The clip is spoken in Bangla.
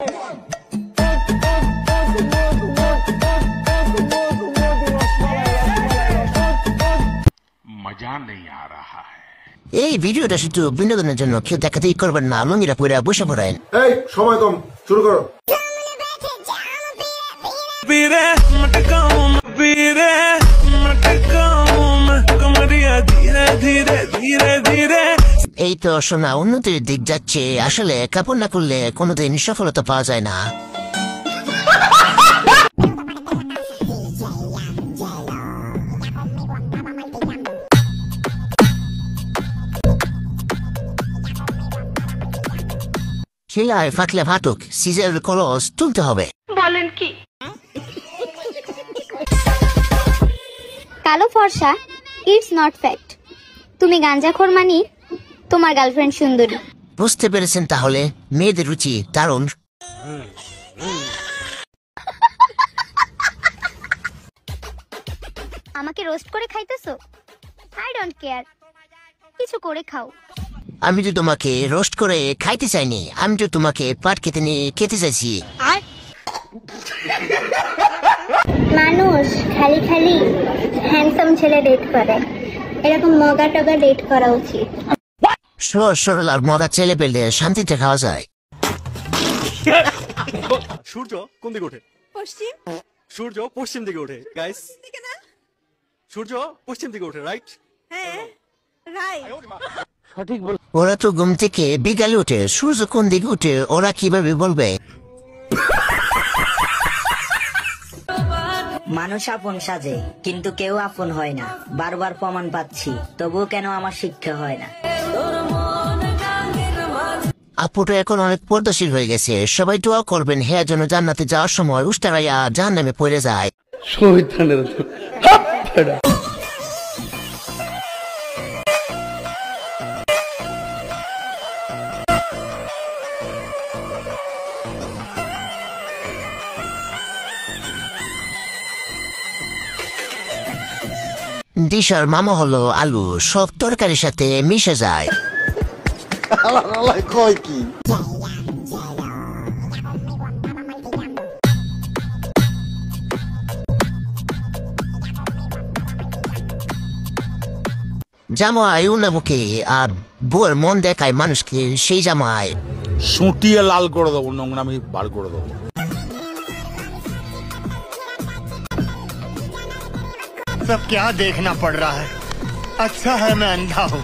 मजा नहीं आ रहा है। এই ভিডিওটা শুধু বিনোদনের জন্য, কেউ দেখাতেই করবেন না। লঙ্গিরা পরে বসে পড়েন। এই সময় কম, শুরু করো। এই তো শোনা উন্নতির দিক যাচ্ছে। আসলে কাপড় না করলে কোনোদিন সফলতা পাওয়া যায় না। শিলায় ফাটলে ফাটুক, সিজার কলস তুলতে হবে। বলেন কি? কালো ফর্সা ইটস নট ফ্যাক্ট। তুমি গাঞ্জাখোর মানি তোমার গার্লফ্রেন্ড সুন্দরী। বুঝতে পেরেছেন তাহলে? মেয়েদের রুচি দারুণ। আমাকে রোস্ট করে খাইতেছো? আই ডোন্ট কেয়ার, কিছু করে খাও। আমি তো তোমাকে রোস্ট করে খাইতে চাইনি, আমি তো তোমাকে পাট খেতে নিয়ে খেতে চাইছি। মানুষ খালি খালি হ্যান্ডসাম ছেলে ডেট করে, এরকম মগা টগা ডেট করা উচিত। সরল আর মজা ছেলে পেলে শান্তিতে খাওয়া যায়। সূর্য কোন দিকে ওঠে? পশ্চিম। সূর্য পশ্চিম দিকে ওঠে গাইস। সূর্য পশ্চিম দিকে ওঠে, রাইট? হ্যাঁ রাইট। ওরা তো ঘুম থেকে বিকালে উঠে, সূর্য কোন দিকে উঠে ওরা কিভাবে বলবে? মানুষ আপন সাজে কিন্তু কেউ আপন হয় না, বারবার প্রমাণ পাচ্ছি। তবুও কেন আমার শিক্ষা হয় না? আপুটা এখন অনেক পর্দাশীল হয়ে গেছে। সবাই দোয়া করবেন হ্যাঁ যেন জান্নাতে যাওয়ার সময় উস্তারাইয়া জাহান্নামে পড়ে যায়। দিশার মামা হলো আলু, সব তরকারির সাথে মিশে যায়। কয় কি? জামাই উন্নমুখী আর বউয়ের মন দেখায় মানুষকে, সেই জামাই সুটিয়ে লাল করে দেবো, নোংরামি বার করে দেবো। सब क्या देखना पड़ रहा है? अच्छा है मैं अंधा हूँ।